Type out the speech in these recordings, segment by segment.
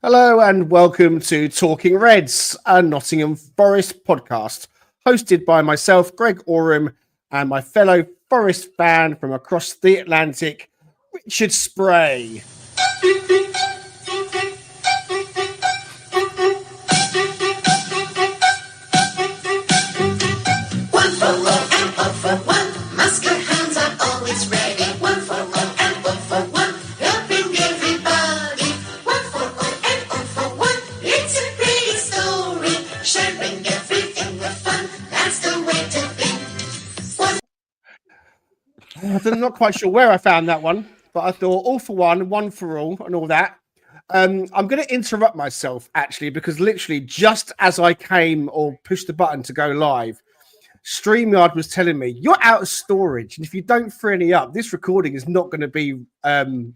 Hello and welcome to Talking Reds, a Nottingham Forest podcast, hosted by myself, Greg Oram, and my fellow Forest fan from across the Atlantic, Richard Spray. One for all and all for one. Musket hands are always ready. One for all and all for one. Helping everybody. One for all and all for one. It's a pretty story. Sharing everything with fun. That's the way to be. I'm not quite sure where I found that one, but I thought all for one for all, and all that. I'm going to interrupt myself, actually, because literally just as I came or pushed the button to go live, StreamYard was telling me, you're out of storage. And if you don't free any up, this recording is not going to be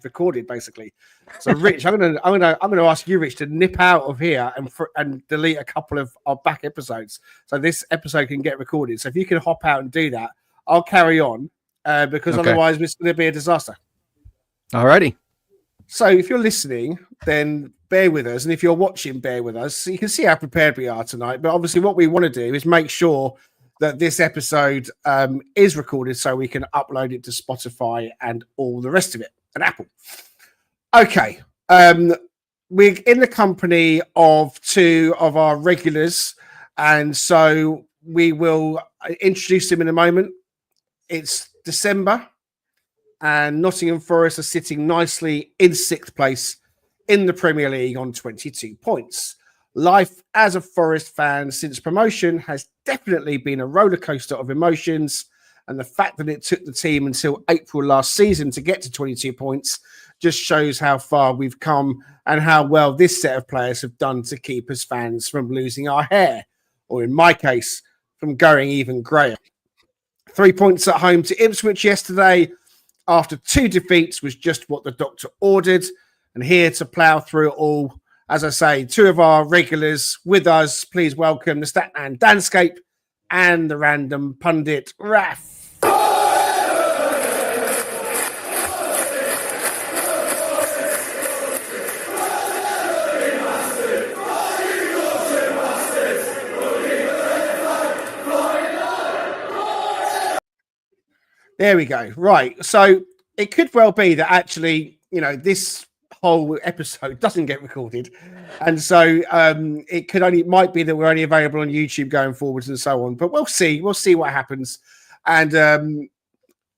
recorded, basically. So, Rich, I'm going to ask you, Rich, to nip out of here and delete a couple of our back episodes so this episode can get recorded. So if you can hop out and do that, I'll carry on because otherwise it's going to be a disaster. Alrighty. So if you're listening, then bear with us. And if you're watching, bear with us. So you can see how prepared we are tonight. But obviously what we want to do is make sure that this episode is recorded so we can upload it to Spotify and all the rest of it, and Apple. Okay. We're in the company of two of our regulars. And so we will introduce them in a moment. It's December. And Nottingham Forest are sitting nicely in 6th place in the Premier League on 22 points. Life as a Forest fan since promotion has definitely been a rollercoaster of emotions. And the fact that it took the team until April last season to get to 22 points just shows how far we've come and how well this set of players have done to keep us fans from losing our hair, or in my case, from going even greyer. 3 points at home to Ipswich yesterday after 2 defeats was just what the doctor ordered. And here to plough through it all, as I say, 2 of our regulars with us. Please welcome the Statman Danscape and the random Pundit Raf. There we go. Right. So it could well be that actually, this whole episode doesn't get recorded. And so it might be that we're only available on YouTube going forwards and so on. But we'll see. We'll see what happens. And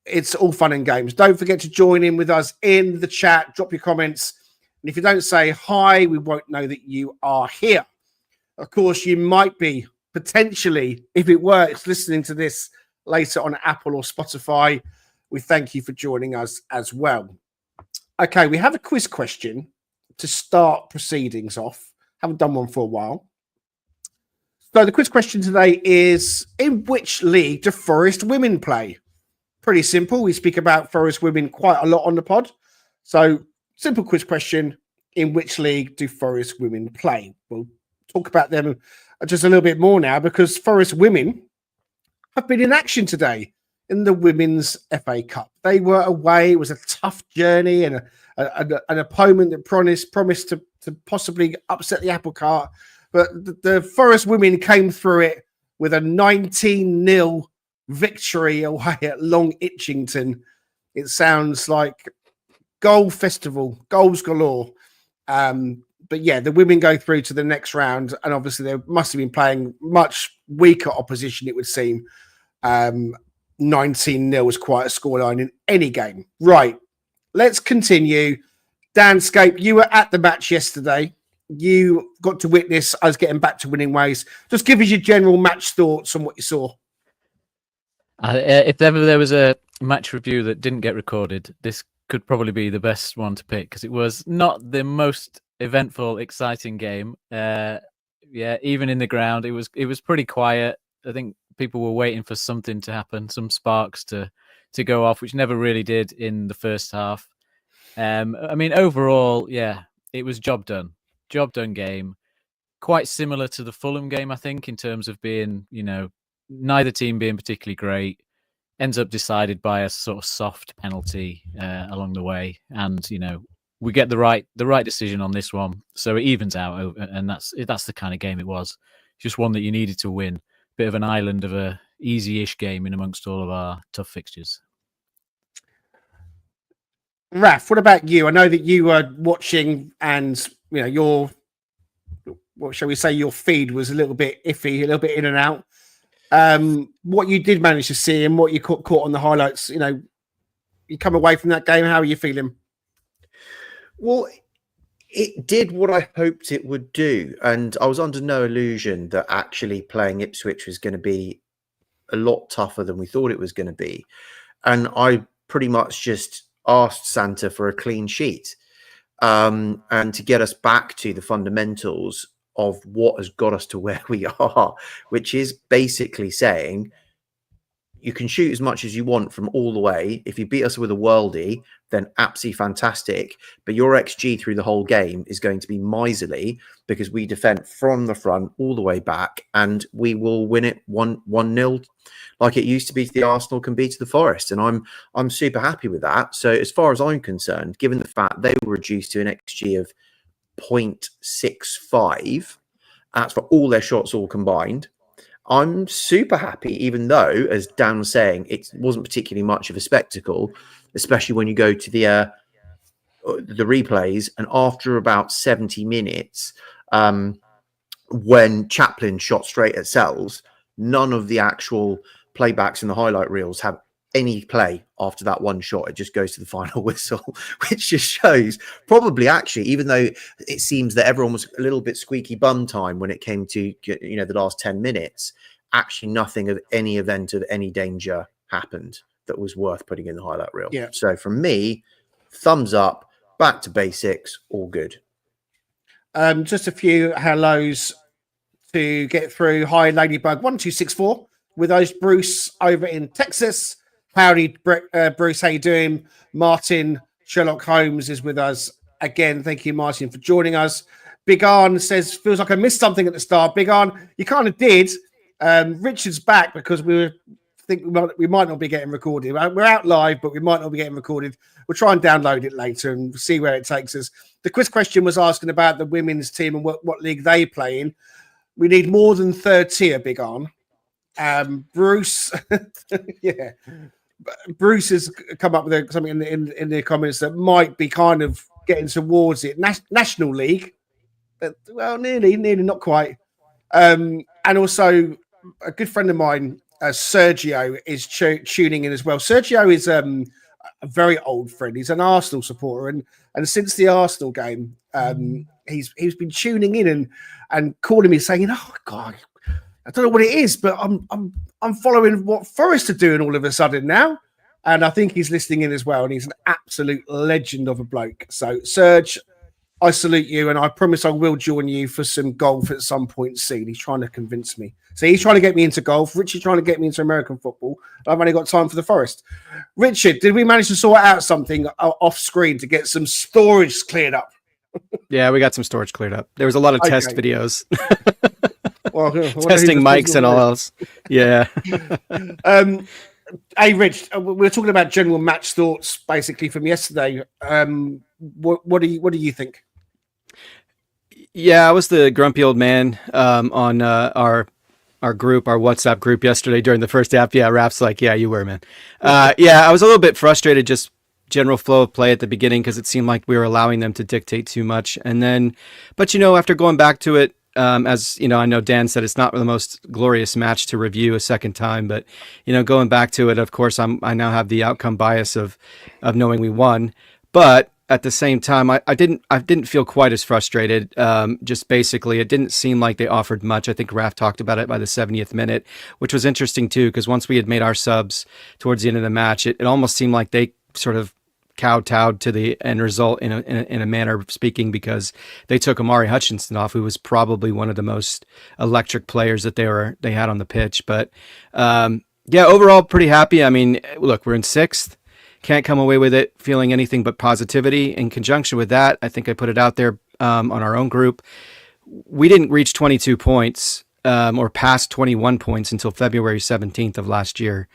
it's all fun and games. Don't forget to join in with us in the chat. Drop your comments. And if you don't say hi, we won't know that you are here. Of course, you might be potentially, if it works, listening to this later on Apple or Spotify. We thank you for joining us as well. Okay, we have a quiz question to start proceedings off. Haven't done one for a while. So the quiz question today is, in which league do Forest women play? Pretty simple. We speak about Forest women quite a lot on the pod. So simple quiz question, in which league do Forest women play? We'll talk about them just a little bit more now because Forest women have been in action today in the Women's FA Cup. They were away. It was a tough journey and an opponent that promised to possibly upset the apple cart. But the Forest women came through it with a 19-0 victory away at Long Itchington. It sounds like goal festival, goals galore. But yeah, the women go through to the next round, and obviously they must have been playing much weaker opposition, it would seem. 19-0 was quite a scoreline in any game. Right, let's continue. Danscape, you were at the match yesterday. You got to witness us getting back to winning ways. Just give us your general match thoughts on what you saw. If ever there was a match review that didn't get recorded, this could probably be the best one to pick because it was not the most eventful, exciting game. Even in the ground, it was pretty quiet. I think people were waiting for something to happen, some sparks to go off, which never really did in the first half. Overall, it was job done game. Quite similar to the Fulham game, I think, in terms of being, neither team being particularly great. Ends up decided by a sort of soft penalty along the way. And, we get the right decision on this one, so it evens out, and that's the kind of game it was. Just one that you needed to win. Bit of an island of a easy-ish game in amongst all of our tough fixtures. Raf, what about you? I know that you were watching, and your, what shall we say, your feed was a little bit iffy, a little bit in and out. What you did manage to see and what you caught on the highlights, you come away from that game, how are you feeling? Well, it did what I hoped it would do. And I was under no illusion that actually playing Ipswich was going to be a lot tougher than we thought it was going to be. And I pretty much just asked Santa for a clean sheet and to get us back to the fundamentals of what has got us to where we are, which is basically saying you can shoot as much as you want from all the way. If you beat us with a worldie, then absolutely fantastic. But your XG through the whole game is going to be miserly because we defend from the front all the way back, and we will win it 1-0 like it used to be to the Arsenal can be to the Forest. And I'm super happy with that. So as far as I'm concerned, given the fact they were reduced to an XG of 0.65, that's for all their shots all combined, I'm super happy, even though, as Dan was saying, it wasn't particularly much of a spectacle, especially when you go to the replays. And after about 70 minutes, when Chaplin shot straight at Sells, none of the actual playbacks in the highlight reels have any play after that one shot. It just goes to the final whistle, which just shows probably actually, even though it seems that everyone was a little bit squeaky bum time when it came to, the last 10 minutes, actually nothing of any event of any danger happened that was worth putting in the highlight reel. Yeah. So from me, thumbs up, back to basics, all good. Just a few hellos to get through. Hi, Ladybug 1264 with us. Bruce over in Texas. Howdy, Bruce. How you doing? Martin Sherlock Holmes is with us again. Thank you, Martin, for joining us. Big Arn says, feels like I missed something at the start. Big Arn, you kind of did. Richard's back because we might not be getting recorded. We're out live, but we might not be getting recorded. We'll try and download it later and see where it takes us. The quiz question was asking about the women's team and what league they play in. We need more than third tier, Big Arn. Bruce, yeah. Bruce has come up with something in the comments that might be kind of getting towards it. National League, well, nearly, not quite. And also, a good friend of mine, Sergio, is tuning in as well. Sergio is a very old friend. He's an Arsenal supporter, and since the Arsenal game, he's been tuning in and calling me saying, "Oh God, I don't know what it is, but I'm following what Forest are doing all of a sudden now." And I think he's listening in as well. And he's an absolute legend of a bloke. So, Serge, I salute you. And I promise I will join you for some golf at some point soon. He's trying to convince me. So he's trying to get me into golf. Richard's trying to get me into American football. I've only got time for the Forest. Richard, did we manage to sort out something off screen to get some storage cleared up? Yeah, we got some storage cleared up. There was a lot of test videos. Well, testing mics and all else. Yeah. Hey, Rich, we're talking about general match thoughts basically from yesterday. What do you think? Yeah, I was the grumpy old man on our group, our WhatsApp group yesterday during the first half. Yeah, Rap's like, yeah, you were, man. Yeah, I was a little bit frustrated, just general flow of play at the beginning because it seemed like we were allowing them to dictate too much. And then, but after going back to it, as I know Dan said, it's not the most glorious match to review a second time, but going back to it, of course, I now have the outcome bias of knowing we won. But at the same time, I didn't feel quite as frustrated. Just basically, it didn't seem like they offered much. I think Raf talked about it by the 70th minute, which was interesting too, because once we had made our subs towards the end of the match, it almost seemed like they sort of kowtowed to the end result in a manner of speaking, because they took Amari Hutchinson off, who was probably one of the most electric players that they had on the pitch. But yeah, overall pretty happy. I mean, look, we're in sixth. Can't come away with it feeling anything but positivity. In conjunction with that, I think I put it out there on our own group. We didn't reach 22 points or past 21 points until February 17th of last year.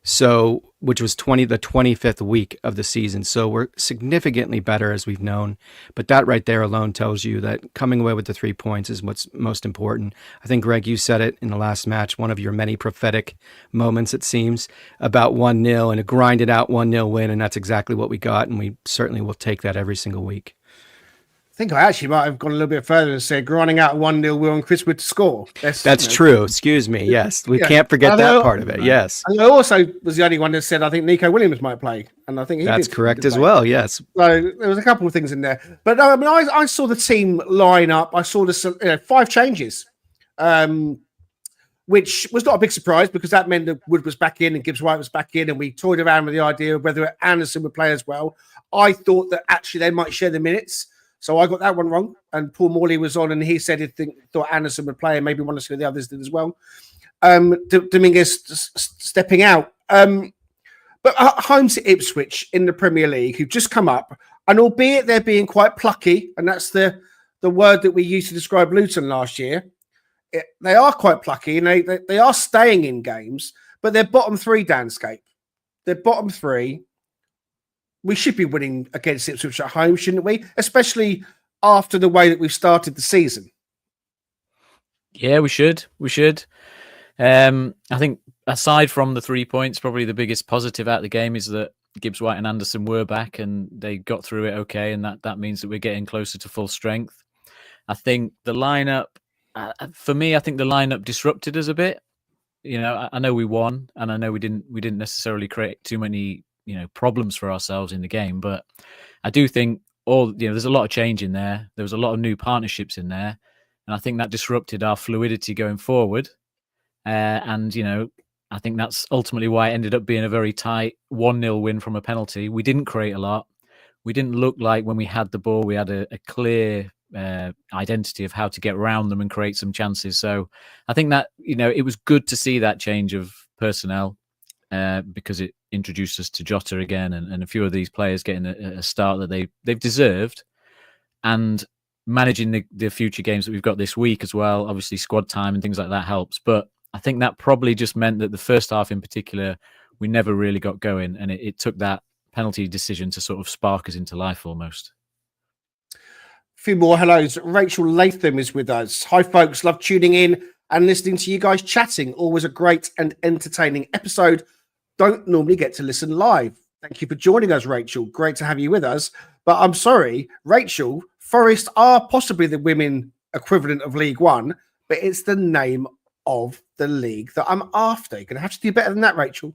So, which was the 25th week of the season. So we're significantly better as we've known. But that right there alone tells you that coming away with the 3 points is what's most important. I think, Greg, you said it in the last match, one of your many prophetic moments, it seems, about 1-0 and a grinded out 1-0 win. And that's exactly what we got. And we certainly will take that every single week. I think I actually might have gone a little bit further and said grinding out 1-0 will on Chris Wood to score. That's true. Excuse me. Yes. We can't forget that part of it. Yes. And I also was the only one that said I think Nico Williams might play. And I think that's correct as well. Yes. So there was a couple of things in there. But I mean, I saw the team line up. I saw the 5 changes, which was not a big surprise because that meant that Wood was back in and Gibbs White was back in. And we toyed around with the idea of whether Anderson would play as well. I thought that actually they might share the minutes. So I got that one wrong, and Paul Morley was on, and he said he thought Anderson would play, and maybe one or two of the others did as well. Dominguez stepping out, but home to Ipswich in the Premier League, who've just come up, and albeit they're being quite plucky, and that's the word that we used to describe Luton last year. They are quite plucky, and they are staying in games, but they're bottom 3 Danscape. They're bottom 3. We should be winning against Ipswich at home, shouldn't we? Especially after the way that we've started the season. Yeah, we should. I think aside from the 3 points, probably the biggest positive out of the game is that Gibbs White and Anderson were back and they got through it okay, and that means that we're getting closer to full strength. I think the lineup, for me, I think the lineup disrupted us a bit. You know, I know we won, and I know we didn't necessarily create too many problems for ourselves in the game, but I do think there's a lot of change in there. There was a lot of new partnerships in there, and I think that disrupted our fluidity going forward. And I think that's ultimately why it ended up being a very tight 1-0 win from a penalty. We didn't create a lot. We didn't look like when we had the ball, we had a clear identity of how to get around them and create some chances. So I think that it was good to see that change of personnel. Because it introduced us to Jota again and a few of these players getting a start that they've deserved, and managing the future games that we've got this week as well. Obviously squad time and things like that helps, but I think that probably just meant that the first half in particular we never really got going, and it took that penalty decision to sort of spark us into life almost. A few more hellos. Rachel Latham is with us. Hi folks, love tuning in and listening to you guys chatting. Always a great and entertaining episode. Don't normally get to listen live. Thank you for joining us, Rachel. Great to have you with us. But I'm sorry, Rachel, Forest are possibly the women equivalent of League One, but it's the name of the league that I'm after. You're going to have to do better than that, Rachel.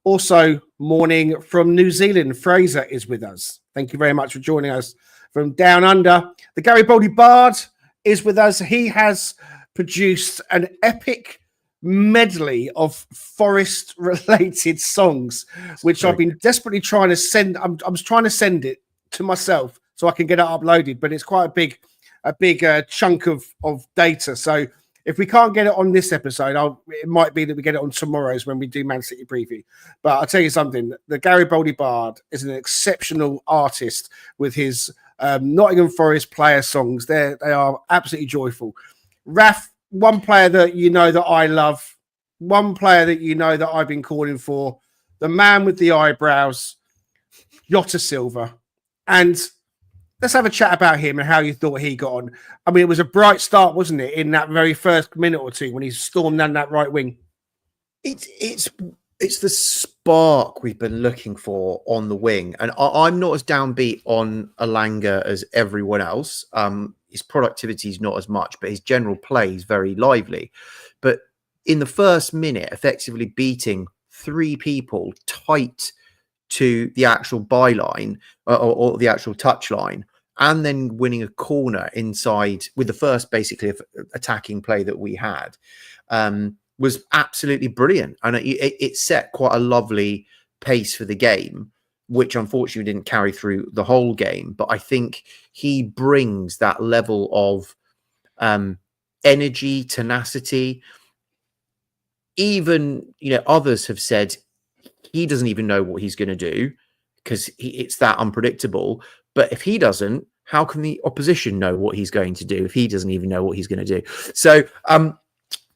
Also, morning from New Zealand. Fraser is with us. Thank you very much for joining us from down under. The Garibaldi Bard is with us. He has produced an epic medley of Forest related songs, which I've been desperately trying to send. I'm trying to send it to myself so I can get it uploaded, but it's quite a big chunk of data. So if we can't get it on this episode, it might be that we get it on tomorrow's when we do Man City preview. But I'll tell you something, the Garibaldi Bard is an exceptional artist with his Nottingham Forest player songs. They are absolutely joyful. Raf, one player that that I love, one player that that I've been calling for, the man with the eyebrows, Jota Silva. And let's have a chat about him and how you thought he got on. I mean, it was a bright start, wasn't it, in that very first minute or two when he stormed down that right wing? It's the spark we've been looking for on the wing. And I'm not as downbeat on Alanga as everyone else. His productivity is not as much, but his general play is very lively. But in the first minute, effectively beating 3 people tight to the actual byline or the actual touch line, and then winning a corner inside with the first basically attacking play that we had, was absolutely brilliant. And it set quite a lovely pace for the game, which unfortunately didn't carry through the whole game. But I think he brings that level of energy, tenacity. Even, others have said he doesn't even know what he's going to do because it's that unpredictable. But if he doesn't, how can the opposition know what he's going to do if he doesn't even know what he's going to do? So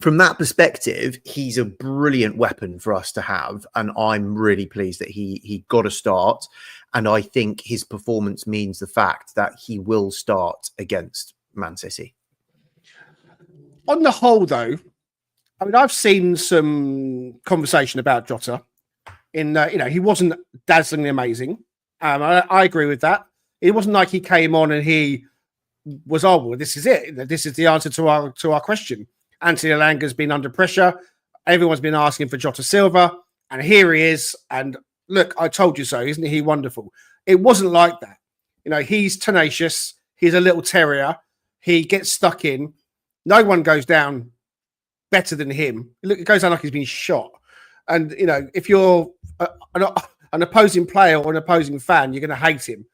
from that perspective, he's a brilliant weapon for us to have, and I'm really pleased that he got a start. And I think his performance means the fact that he will start against Man City. On the whole, though, I mean, I've seen some conversation about Jota. He wasn't dazzlingly amazing. I agree with that. It wasn't like he came on and he was, oh, well, this is it. This is the answer to our question. Anthony Elanga's been under pressure. Everyone's been asking for Jota Silva, and here he is. And look, I told you so. Isn't he wonderful? It wasn't like that. He's tenacious. He's a little terrier. He gets stuck in. No one goes down better than him. It goes down like he's been shot. And, if you're an opposing player or an opposing fan, you're going to hate him.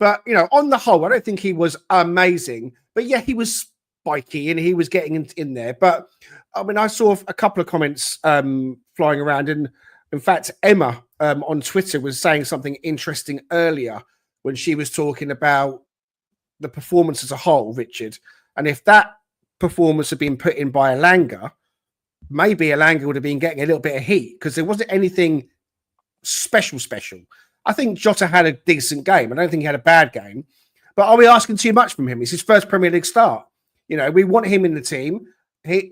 But, on the whole, I don't think he was amazing. But, yeah, he was spiky and he was getting in there. But, I mean, I saw a couple of comments flying around. And, in fact, Emma on Twitter was saying something interesting earlier when she was talking about the performance as a whole, Richard. And if that performance had been put in by Elanga, maybe Elanga would have been getting a little bit of heat because there wasn't anything special. I think Jota had a decent game. I don't think he had a bad game. But are we asking too much from him? It's his first Premier League start. We want him in the team. I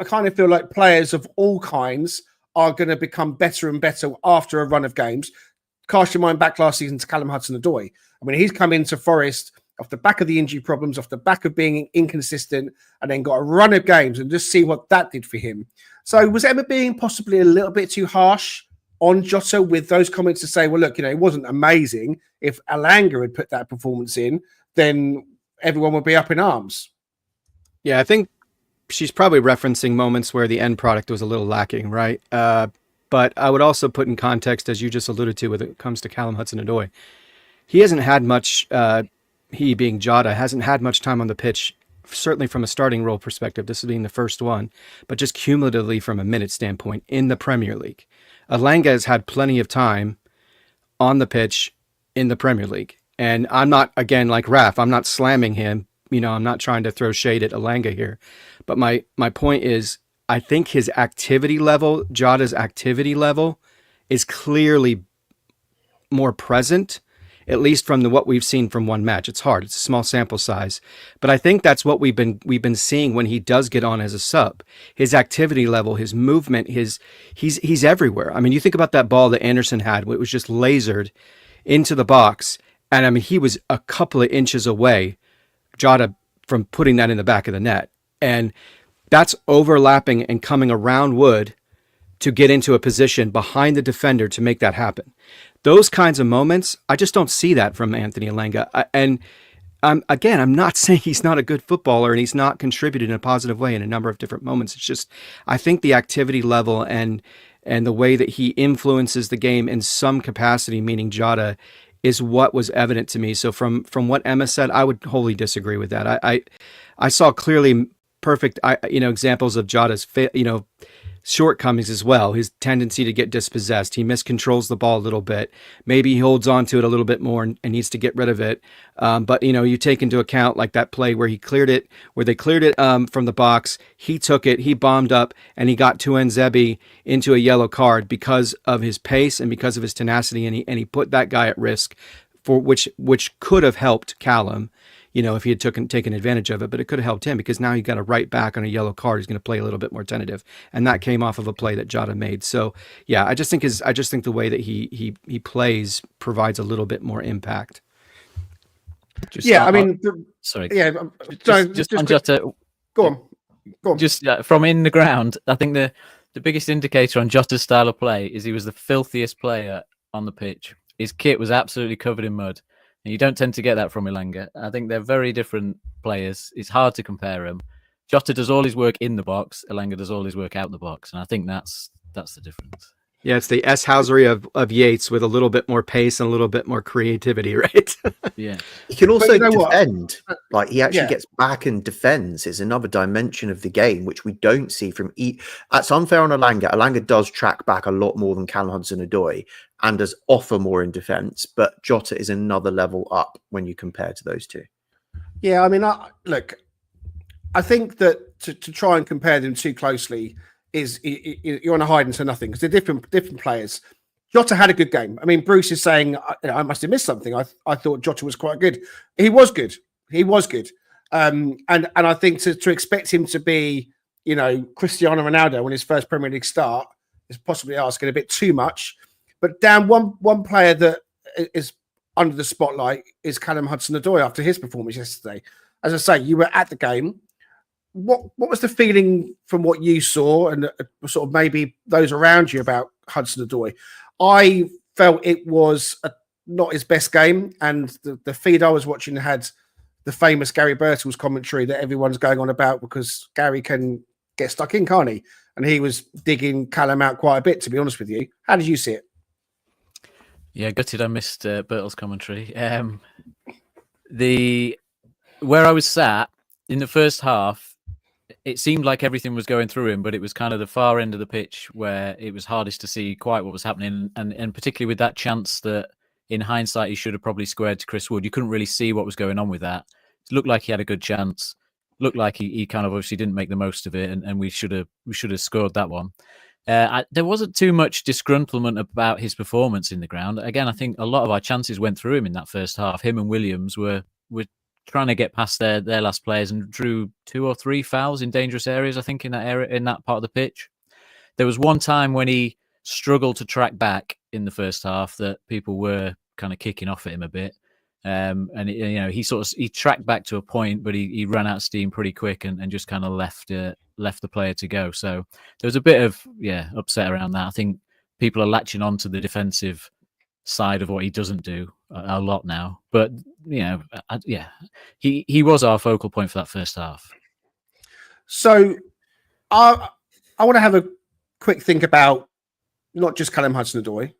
kind of feel like players of all kinds are going to become better and better after a run of games. Cast your mind back last season to Callum Hudson-Odoi. I mean, he's come into Forest off the back of the injury problems, off the back of being inconsistent, and then got a run of games, and just see what that did for him. So was Emma being possibly a little bit too harsh on Jota with those comments to say, well, look, it wasn't amazing. If Elanga had put that performance in, then everyone would be up in arms. Yeah, I think she's probably referencing moments where the end product was a little lacking, right? But I would also put in context, as you just alluded to, when it comes to Callum Hudson-Odoi, he hasn't had much, he being Jota, hasn't had much time on the pitch, certainly from a starting role perspective, this being the first one, but just cumulatively from a minute standpoint in the Premier League. Elanga has had plenty of time on the pitch in the Premier League. And I'm not, again, like Raf, I'm not slamming him. I'm not trying to throw shade at Elanga here. But my point is, I think his activity level, Jota's activity level, is clearly more present, at least from what we've seen from one match. It's hard. It's a small sample size. But I think that's what we've been seeing when he does get on as a sub. His activity level, his movement, he's everywhere. I mean, you think about that ball that Anderson had, it was just lasered into the box. And I mean, he was a couple of inches away, Jota, from putting that in the back of the net. And that's overlapping and coming around Wood to get into a position behind the defender to make that happen. Those kinds of moments, I just don't see that from Anthony Elanga. I'm not saying he's not a good footballer and he's not contributed in a positive way in a number of different moments. It's just, I think the activity level and the way that he influences the game in some capacity, meaning Jota, is what was evident to me. So from what Emma said, I would wholly disagree with that. I saw clearly perfect, examples of Jota's, shortcomings as well. His tendency to get dispossessed. He miscontrols the ball a little bit. Maybe he holds on to it a little bit more and needs to get rid of it. But you take into account like that play where they cleared it from the box. He took it, he bombed up, and he got Tuanzebe into a yellow card because of his pace and because of his tenacity, and he put that guy at risk, for which could have helped Callum. If he had taken advantage of it, but it could have helped him because now he got a right back on a yellow card. He's going to play a little bit more tentative, and that came off of a play that Jota made. So yeah, I just think the way that he plays provides a little bit more impact. Just on Jota. Go on. Just from in the ground, I think the biggest indicator on Jota's style of play is he was the filthiest player on the pitch. His kit was absolutely covered in mud. And you don't tend to get that from Elanga. I think they're very different players. It's hard to compare them. Jota does all his work in the box. Elanga does all his work out the box. And I think that's the difference. Yeah, it's the S. Housery of Yates with a little bit more pace and a little bit more creativity, right? Yeah. He can also defend. Like, he actually gets back and defends. It's another dimension of the game, which we don't see from... That's unfair on Elanga. Elanga does track back a lot more than Callum Hudson-Odoi and does offer more in defence, but Jota is another level up when you compare to those two. Yeah, I mean, look, I think that to try and compare them too closely is you're on a hide into nothing because they're different players. Jota had a good game. I mean, Bruce is saying I must have missed something. I thought Jota was quite good. He was good. And I think to expect him to be, Cristiano Ronaldo on his first Premier League start is possibly asking a bit too much. But Dan, one player that is under the spotlight is Callum Hudson-Odoi after his performance yesterday. As I say, you were at the game. What was the feeling from what you saw and sort of maybe those around you about Hudson-Odoi? I felt it was not his best game, and the feed I was watching had the famous Gary Birtles commentary that everyone's going on about because Gary can get stuck in, can't he? And he was digging Callum out quite a bit, to be honest with you. How did you see it? Yeah, gutted I missed Birtles' commentary. Where I was sat in the first half, it seemed like everything was going through him, but it was kind of the far end of the pitch where it was hardest to see quite what was happening. And particularly with that chance that in hindsight, he should have probably squared to Chris Wood. You couldn't really see what was going on with that. It looked like he had a good chance. Looked like he kind of obviously didn't make the most of it. And we should have scored that one. There wasn't too much disgruntlement about his performance in the ground. Again, I think a lot of our chances went through him in that first half. Him and Williams were trying to get past their last players and drew 2 or 3 fouls in dangerous areas, I think, in that area, in that part of the pitch. There was one time when he struggled to track back in the first half that people were kind of kicking off at him a bit. He tracked back to a point, but he ran out of steam pretty quick and just kind of left the player to go. So there was a bit of upset around that. I think people are latching on to the defensive side of what he doesn't do a lot now. But he was our focal point for that first half. So I want to have a quick think about not just Callum Hudson-Odoi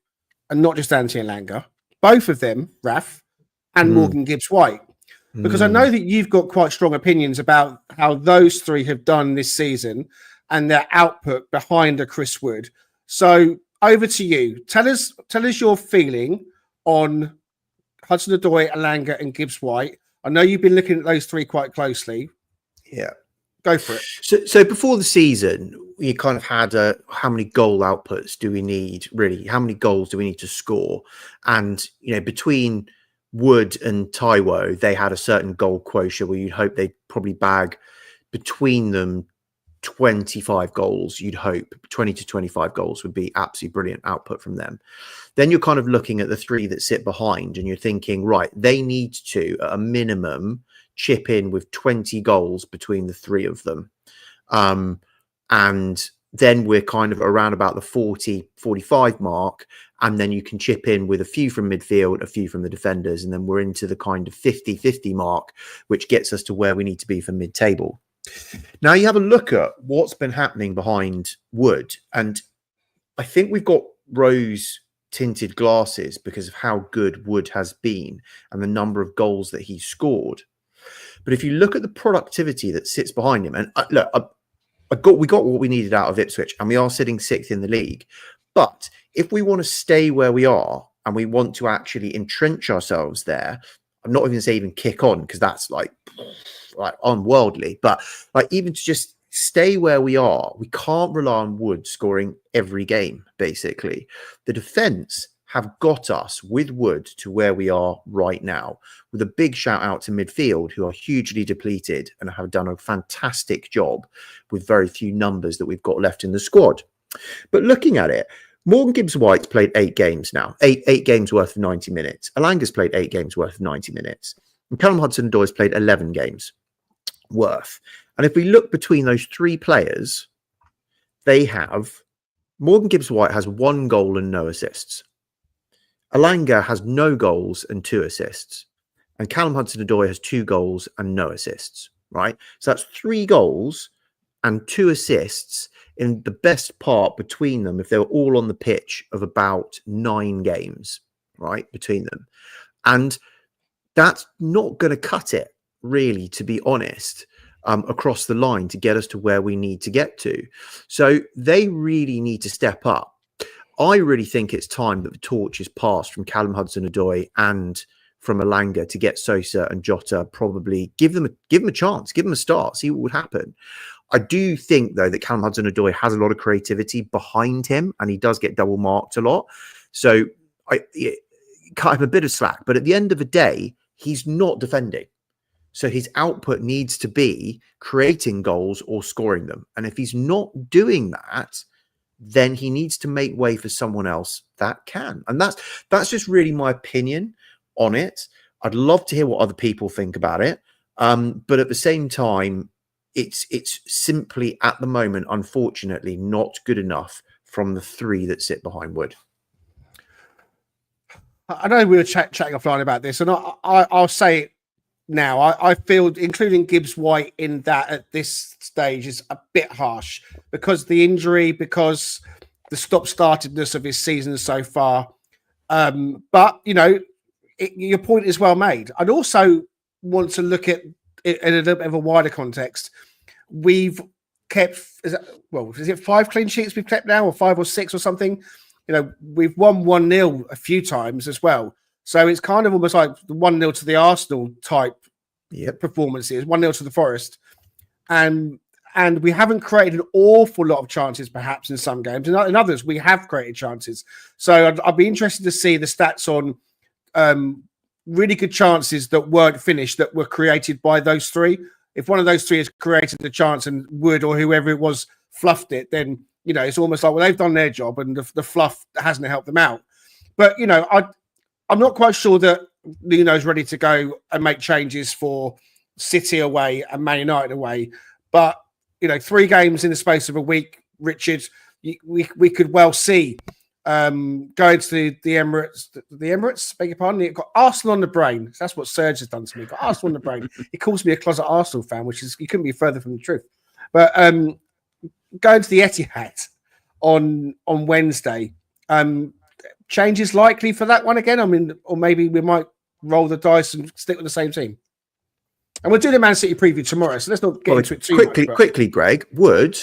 and not just Anthony Elanga, both of them, Raf, and Morgan Gibbs-White, because I know that you've got quite strong opinions about how those three have done this season and their output behind a Chris Wood. So over to you. Tell us your feeling on Hudson-Odoi, Elanga, and Gibbs-White. I know you've been looking at those three quite closely. Yeah. Go for it. So before the season, you kind of had how many goal outputs do we need, really? How many goals do we need to score? And, between Wood and Taiwo, they had a certain goal quotient where you'd hope they'd probably bag between them 25 goals. You'd hope 20 to 25 goals would be absolutely brilliant output from them. Then you're kind of looking at the three that sit behind and you're thinking, right, they need to, at a minimum, chip in with 20 goals between the three of them. And then we're kind of around about the 40, 45 mark. And then you can chip in with a few from midfield, a few from the defenders. And then we're into the kind of 50-50 mark, which gets us to where we need to be for mid-table. Now you have a look at what's been happening behind Wood. And I think we've got rose-tinted glasses because of how good Wood has been and the number of goals that he's scored. But if you look at the productivity that sits behind him, and we got what we needed out of Ipswich, and we are sitting 6th in the league. But if we want to stay where we are and we want to actually entrench ourselves there, I'm not even going to say even kick on because that's like unworldly, but even to just stay where we are, we can't rely on Wood scoring every game. Basically, the defence have got us with Wood to where we are right now, with a big shout out to midfield, who are hugely depleted and have done a fantastic job with very few numbers that we've got left in the squad. But looking at it, Morgan Gibbs-White's played 8 games now, eight games worth of 90 minutes. Elanga's played 8 games worth of 90 minutes. And Callum Hudson-Odoi's played 11 games worth. And if we look between those 3 players, they have Morgan Gibbs-White has 1 goal and no assists. Elanga has no goals and 2 assists. And Callum Hudson-Odoi has 2 goals and no assists, right? So that's 3 goals and 2 assists in the best part between them, if they were all on the pitch, of about 9 games, right, between them. And that's not going to cut it, really, to be honest, across the line to get us to where we need to get to. So they really need to step up. I really think it's time that the torch is passed from Callum Hudson-Odoi and from Elanga to get Sosa and Jota, probably give them a chance, give them a start, see what would happen. I do think though that Callum Hudson-Odoi has a lot of creativity behind him, and he does get double marked a lot. So I cut him a bit of slack, but at the end of the day, he's not defending. So his output needs to be creating goals or scoring them. And if he's not doing that, then he needs to make way for someone else that can. And that's just really my opinion on it. I'd love to hear what other people think about it. But at the same time, it's simply at the moment, unfortunately, not good enough from the three that sit behind Wood. I know we were chatting offline about this, and I'll say it now. I feel including Gibbs White in that at this stage is a bit harsh because the injury, because the stop-startedness of his season so far. But, you know, your point is well made. I'd also want to look at it in a little bit of a wider context. We've kept, is it 5 clean sheets we've kept now, or 5 or 6 or something? You know, we've won 1-0 a few times as well. So it's kind of almost like the 1-0 to the Arsenal type performances, 1-0 to the Forest. And we haven't created an awful lot of chances, perhaps, in some games. In others, we have created chances. So I'd be interested to see the stats on really good chances that weren't finished, that were created by those three. If one of those three has created the chance and Wood or whoever it was fluffed it, then, you know, it's almost like, well, they've done their job and the fluff hasn't helped them out. But, you know, I'm not quite sure that Nuno's ready to go and make changes for City away and Man United away. But, you know, 3 games in the space of a week, Richard, we could well see going to the Emirates, beg your pardon. You've got Arsenal on the brain. That's what Serge has done to me. Got Arsenal on the brain. He calls me a closet Arsenal fan, which is, you couldn't be further from the truth. But going to the Etihad on Wednesday, changes likely for that one again? I mean, or maybe we might roll the dice and stick with the same team. And we'll do the Man City preview tomorrow, so let's not get into it too much. Quickly, Greg, Wood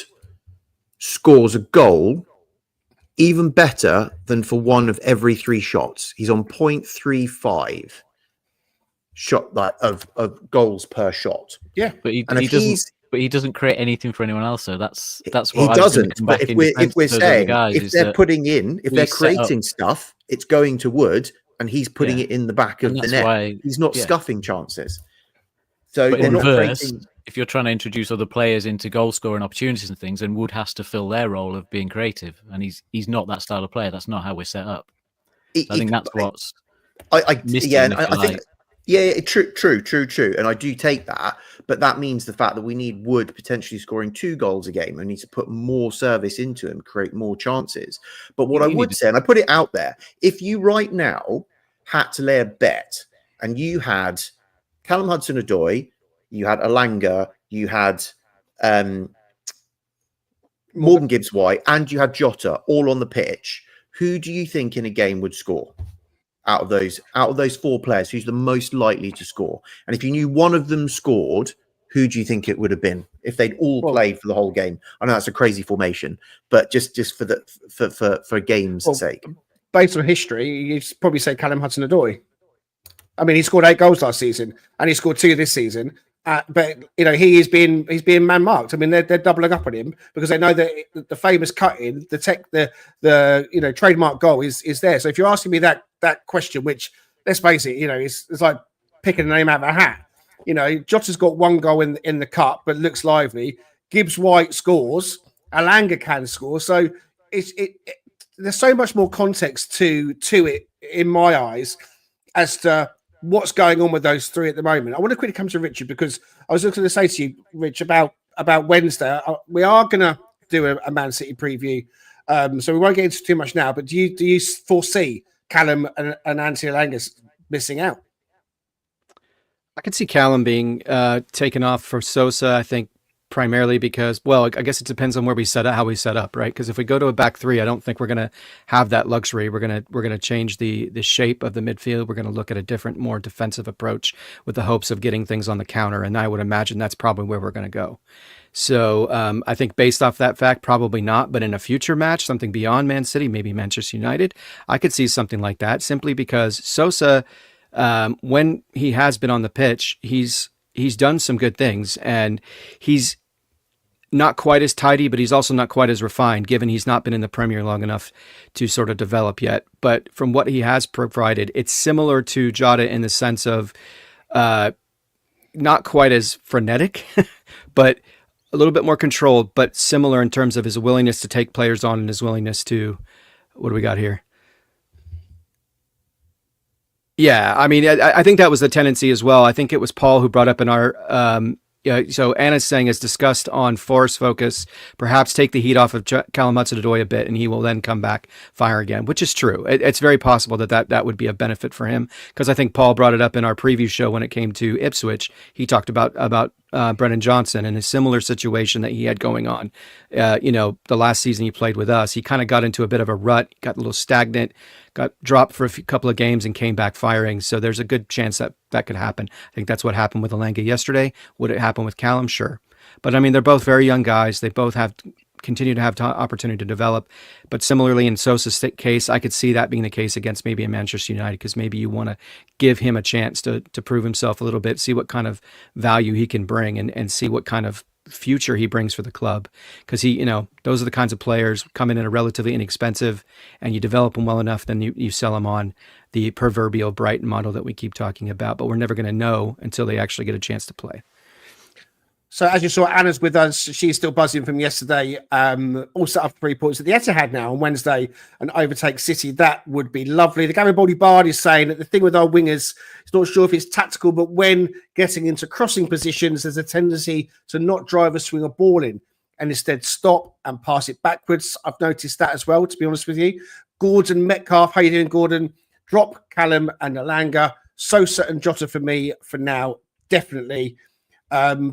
scores a goal even better than for 1 of every 3 shots. He's on 0.35 shot of goals per shot. Yeah, but he doesn't create anything for anyone else. So that's what he doesn't. But if we're saying if they're putting in, if they're creating stuff, it's going to Wood, and he's putting it in the back of the net. He's not scuffing chances. So but in reverse, if you're trying to introduce other players into goal scoring opportunities and things, then Wood has to fill their role of being creative, and he's not that style of player. That's not how we're set up. So I think that's what's missing. Yeah, and I think. Yeah, true. And I do take that. But that means the fact that we need Wood potentially scoring 2 goals a game and need to put more service into him, create more chances. But what I would say, and I put it out there, if you right now had to lay a bet and you had Callum Hudson-Odoi, you had Alanga, you had Morgan Gibbs-White, and you had Jota all on the pitch, who do you think in a game would score? Out of those 4 players, who's the most likely to score? And if you knew one of them scored, who do you think it would have been if they'd all played for the whole game? I know that's a crazy formation, but just for game's sake. Based on history, you'd probably say Callum Hudson-Odoi. I mean, he scored 8 goals last season, and he scored 2 this season. But you know, he's being man marked. I mean, they're doubling up on him because they know that the famous cut-in, the you know, trademark goal is there. So if you're asking me that question, which, let's face it, you know, it's like picking a name out of a hat. You know, Jota's got 1 goal in the cup, but looks lively. Gibbs White scores. Alanga can score. So there's so much more context to it in my eyes as to what's going on with those 3 at the moment. I want to quickly come to Richard because I was going to say to you, Rich, about Wednesday. We are going to do a Man City preview, so we won't get into too much now. But do you foresee Callum and Anthony Alanga missing out? I could see Callum being taken off for Sosa. I think primarily because, well, I guess it depends on where we how we set up, right? Because if we go to a back 3, I don't think we're going to have that luxury. We're going to change the shape of the midfield. We're going to look at a different, more defensive approach with the hopes of getting things on the counter. And I would imagine that's probably where we're going to go. So I think based off that fact, probably not. But in a future match, something beyond Man City, maybe Manchester United, I could see something like that simply because Sosa, when he has been on the pitch, he's done some good things, and he's not quite as tidy, but he's also not quite as refined, given he's not been in the Premier long enough to sort of develop yet. But from what he has provided, it's similar to Jota in the sense of not quite as frenetic, but a little bit more controlled, but similar in terms of his willingness to take players on and his willingness to, what do we got here? Yeah, I mean, I think that was the tendency as well. I think it was Paul who brought up in our, so Anna's saying, as discussed on Forest Focus, perhaps take the heat off of Callum Hudson-Odoi a bit, and he will then come back fire again, which is true. It's very possible that would be a benefit for him, because I think Paul brought it up in our preview show when it came to Ipswich. He talked about Brennan Johnson and a similar situation that he had going on. The last season he played with us, he kind of got into a bit of a rut, got a little stagnant, got dropped for couple of games and came back firing. So there's a good chance that could happen. I think that's what happened with Alanga yesterday. Would it happen with Callum? Sure. But I mean, they're both very young guys. They both continue to have opportunity to develop. But similarly, in Sosa's case, I could see that being the case against maybe a Manchester United, because maybe you want to give him a chance to prove himself a little bit, see what kind of value he can bring, and see what kind of future he brings for the club. Because those are the kinds of players come in at a relatively inexpensive, and you develop them well enough, then you sell them on the proverbial Brighton model that we keep talking about. But we're never going to know until they actually get a chance to play. So as you saw, Anna's with us. She's still buzzing from yesterday. All set up 3 points at the Etihad now on Wednesday and overtake City. That would be lovely. The Garibaldi Bard is saying that the thing with our wingers, he's not sure if it's tactical, but when getting into crossing positions, there's a tendency to not drive a swing a ball in and instead stop and pass it backwards. I've noticed that as well, to be honest with you. Gordon, Metcalf, how you doing, Gordon? Drop Callum and Alanga. Sosa and Jota for me for now, definitely.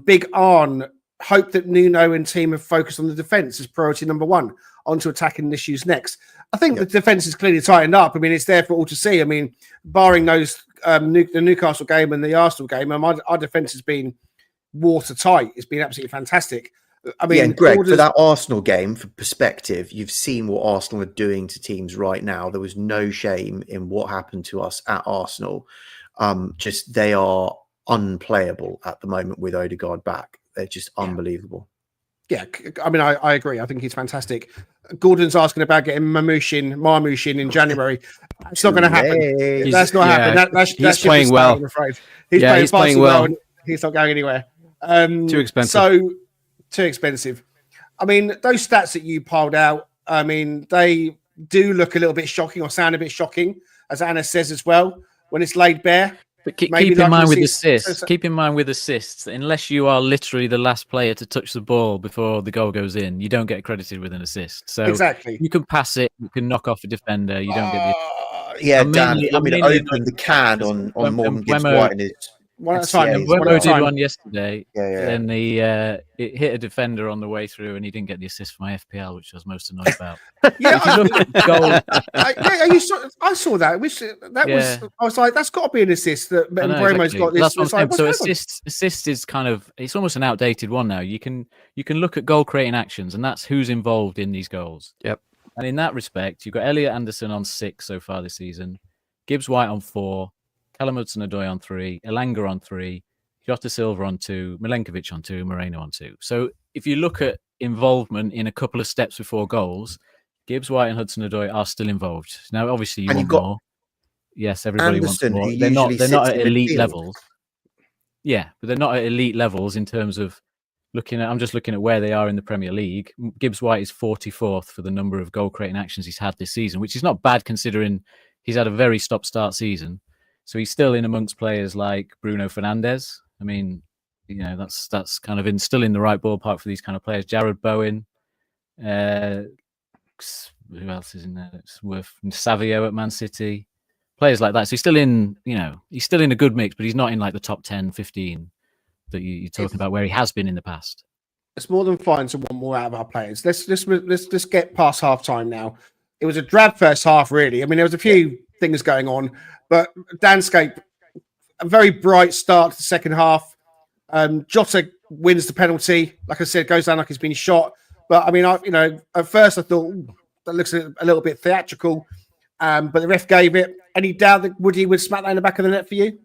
Big Arn, hope that Nuno and team have focused on the defence as priority number one, onto attacking issues next. I think the defence is clearly tightened up. I mean, it's there for all to see. I mean, barring those the Newcastle game and the Arsenal game, our defence has been watertight. It's been absolutely fantastic. I mean, Greg, for that Arsenal game, for perspective, you've seen what Arsenal are doing to teams right now. There was no shame in what happened to us at Arsenal. They are unplayable at the moment with Odegaard back. They're just unbelievable. Yeah, I mean, I agree. I think he's fantastic. Gordon's asking about getting Marmoush in January. It's not going to happen. That's not happening. He's playing well. I'm afraid. He's playing well. He's not going anywhere. Too expensive. Too expensive. I mean, those stats that you piled out, I mean, they do look a little bit shocking or sound a bit shocking, as Anna says as well, when it's laid bare. But keep in mind with assists. Keep in mind with assists, unless you are literally the last player to touch the ball before the goal goes in, you don't get credited with an assist. So exactly, you can pass it, you can knock off a defender, you don't get the. Yeah, Dan, you want me to open the can on Morgan Gibbs-White and his. Wemo did one yesterday, and it hit a defender on the way through, and he didn't get the assist for my FPL, which I was most annoyed about. I saw that. I was like, that's got to be an assist that Mbeumo's got this. That's what I'm saying. So assist is kind of, it's almost an outdated one now. You can look at goal creating actions, and that's who's involved in these goals. Yep. And in that respect, you've got Elliot Anderson on 6 so far this season, Gibbs-White on 4. Callum Hudson-Odoi on 3, Elanga on 3, Jota Silva on 2, Milenkovic on 2, Moreno on 2. So if you look at involvement in a couple of steps before goals, Gibbs-White and Hudson-Odoi are still involved. Now, obviously, you want more. Yes, everybody Anderson, wants more. They're not at elite levels. Yeah, but they're not at elite levels in terms of I'm just looking at where they are in the Premier League. Gibbs-White is 44th for the number of goal-creating actions he's had this season, which is not bad considering he's had a very stop-start season. So he's still in amongst players like Bruno Fernandes. I mean, that's kind of still in the right ballpark for these kind of players. Jared Bowen. Who else is in there? It's worth Savio at Man City. Players like that. So he's still in a good mix, but he's not in like the top 10, 15 that you're talking about where he has been in the past. It's more than fine to want more out of our players. Let's get past half time now. It was a drab first half, really. I mean, there was a few things going on. But Danscape, a very bright start to the second half. Jota wins the penalty. Like I said, goes down like he's been shot. But I mean, at first I thought that looks a little bit theatrical. But the ref gave it. Any doubt that Woody would smack that in the back of the net for you?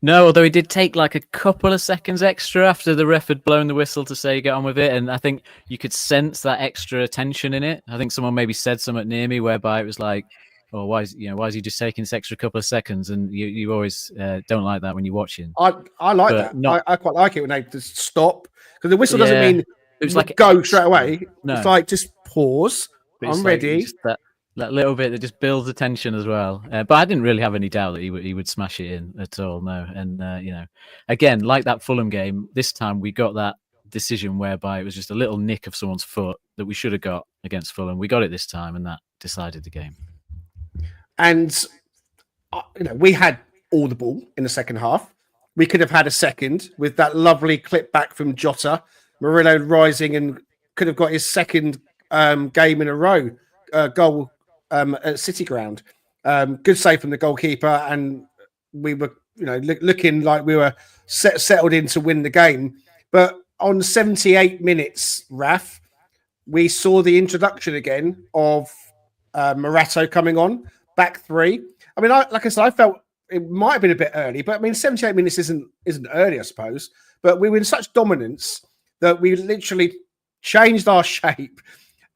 No, although he did take like a couple of seconds extra after the ref had blown the whistle to say get on with it, and I think you could sense that extra tension in it. I think someone maybe said something near me whereby it was like, "Oh, why is he just taking this extra couple of seconds?" And you always don't like that when you're watching. I like But that. not- I quite like it when they just stop, because the whistle doesn't Yeah. mean It was like go extra. straight away. No. It's like just pause. But it's I'm like ready. just that little bit that just builds the tension as well. But I didn't really have any doubt that he would smash it in at all. No, and again, like that Fulham game, this time we got that decision whereby it was just a little nick of someone's foot that we should have got against Fulham. We got it this time, and that decided the game. And we had all the ball in the second half. We could have had a second with that lovely clip back from Jota, Murillo rising and could have got his second game in a row goal at City Ground. Good save from the goalkeeper, and we were looking like we were settled in to win the game. But on 78 minutes, Raf, we saw the introduction again of Morato coming on, back three. I mean, like I said, I felt it might have been a bit early, but I mean, 78 minutes isn't early, I suppose. But we were in such dominance that we literally changed our shape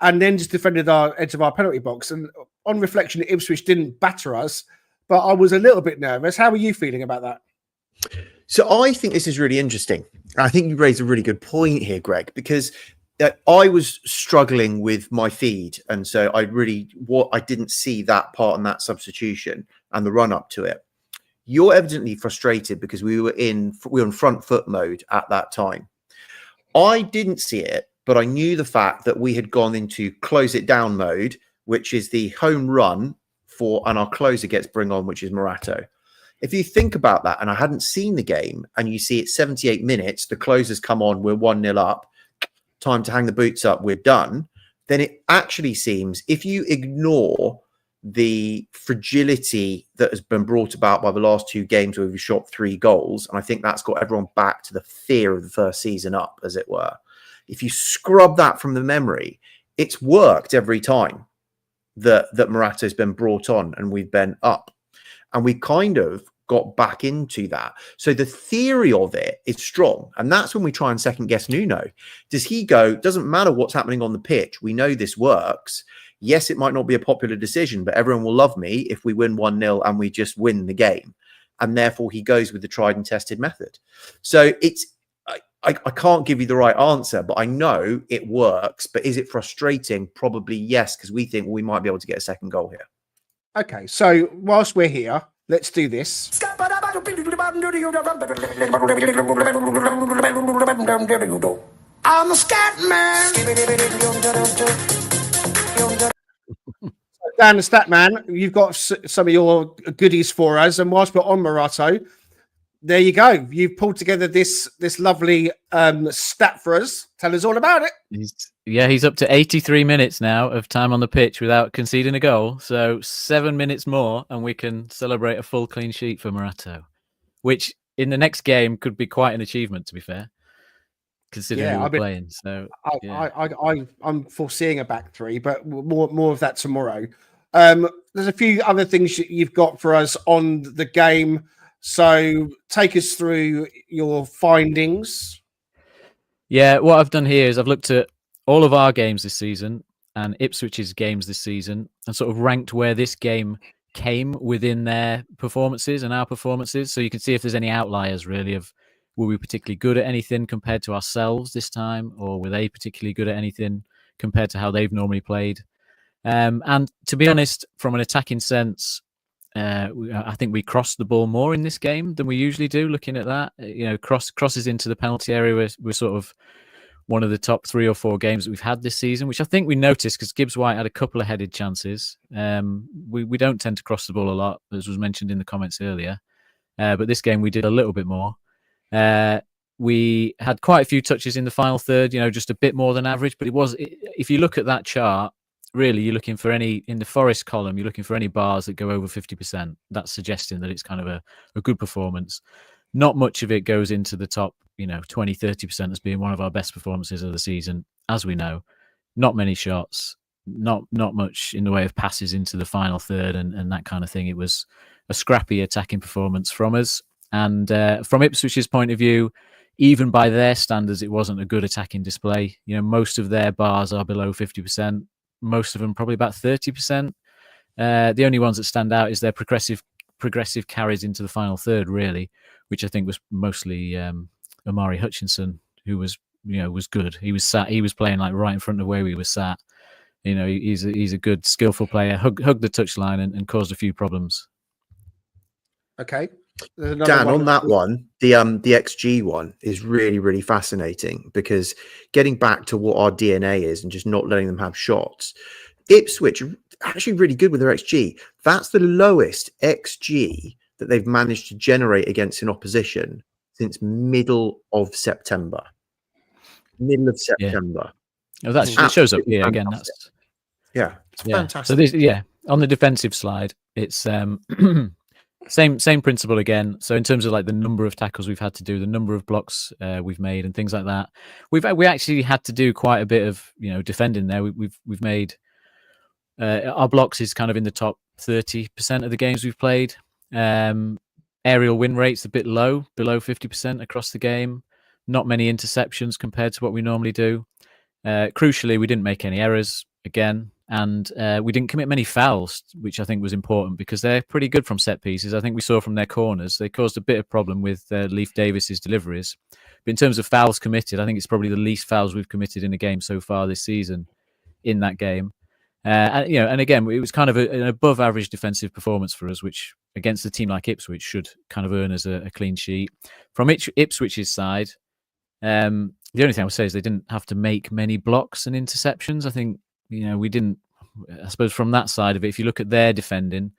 and then just defended our edge of our penalty box. And on reflection, Ipswich didn't batter us, but I was a little bit nervous. How are you feeling about that? So I think this is really interesting. I think you raised a really good point here, Greg, because I was struggling with my feed. And so I didn't see that part and that substitution and the run up to it. You're evidently frustrated because we were in front foot mode at that time. I didn't see it, but I knew the fact that we had gone into close it down mode, which is the home run and our closer gets bring on, which is Morato. If you think about that, and I hadn't seen the game, and you see it's 78 minutes, the closers come on, we're 1-0 up, time to hang the boots up, we're done, then it actually seems, if you ignore the fragility that has been brought about by the last two games where we've shot 3 goals, and I think that's got everyone back to the fear of the first season up, as it were. If you scrub that from the memory, it's worked every time that Morato's been brought on and we've been up. And we kind of got back into that. So the theory of it is strong. And that's when we try and second guess Nuno. Does he go, doesn't matter what's happening on the pitch, we know this works. Yes, it might not be a popular decision, but everyone will love me if we win 1-0 and we just win the game. And therefore he goes with the tried and tested method. So I can't give you the right answer, but I know it works. But is it frustrating? Probably yes, because we think we might be able to get a second goal here. Okay, so whilst we're here, let's do this. I'm a scat man. Dan, the stat man, you've got some of your goodies for us, and whilst we're on Morato, there you go. You've pulled together this lovely stat for us. Tell us all about it. He's up to 83 minutes now of time on the pitch without conceding a goal. So 7 minutes more, and we can celebrate a full clean sheet for Morato, which in the next game could be quite an achievement, to be fair, considering who we're playing. So I'm foreseeing a back three, but more of that tomorrow. There's a few other things you've got for us on the game. So take us through your findings. Yeah, what I've done here is I've looked at all of our games this season and Ipswich's games this season and sort of ranked where this game came within their performances and our performances. So you can see if there's any outliers really of were we particularly good at anything compared to ourselves this time, or were they particularly good at anything compared to how they've normally played. And to be honest, from an attacking sense, I think we crossed the ball more in this game than we usually do. Looking at that, crosses into the penalty area. We're sort of one of the top 3 or 4 games that we've had this season, which I think we noticed because Gibbs White had a couple of headed chances. We don't tend to cross the ball a lot, as was mentioned in the comments earlier. But this game we did a little bit more. We had quite a few touches in the final third, just a bit more than average. But if you look at that chart, really, you're looking for in the Forest column, you're looking for any bars that go over 50%. That's suggesting that it's kind of a good performance. Not much of it goes into the top, 20, 30% as being one of our best performances of the season, as we know. Not many shots, not much in the way of passes into the final third and that kind of thing. It was a scrappy attacking performance from us. And from Ipswich's point of view, even by their standards, it wasn't a good attacking display. You know, most of their bars are below 50%. Most of them probably about 30%. The only ones that stand out is their progressive carries into the final third, really, which I think was mostly Omari Hutchinson, who was good. He was playing like right in front of where we were sat. You know, he's a good, skillful player. Hugged the touchline and caused a few problems. Okay. Dan, on that one, the XG one is really, really fascinating, because getting back to what our DNA is and just not letting them have shots, Ipswich are actually really good with their XG. That's the lowest XG that they've managed to generate against an opposition since middle of September. Yeah. Oh, it shows up here again. It's fantastic. So this, on the defensive side, it's same principle again. So in terms of like the number of tackles we've had to do, the number of blocks we've made, and things like that, we actually had to do quite a bit of defending there. We've made our blocks is kind of in the top 30% of the games we've played. Aerial win rate's a bit low, below 50% across the game. Not many interceptions compared to what we normally do. Crucially, we didn't make any errors again. And we didn't commit many fouls, which I think was important, because they're pretty good from set pieces. I think we saw from their corners, they caused a bit of problem with Leif Davis's deliveries. But in terms of fouls committed, I think it's probably the least fouls we've committed in a game so far this season in that game. And again, it was kind of an above average defensive performance for us, which against a team like Ipswich should kind of earn us a clean sheet. From Ipswich's side, the only thing I would say is they didn't have to make many blocks and interceptions. I think, we didn't, I suppose from that side of it, if you look at their defending,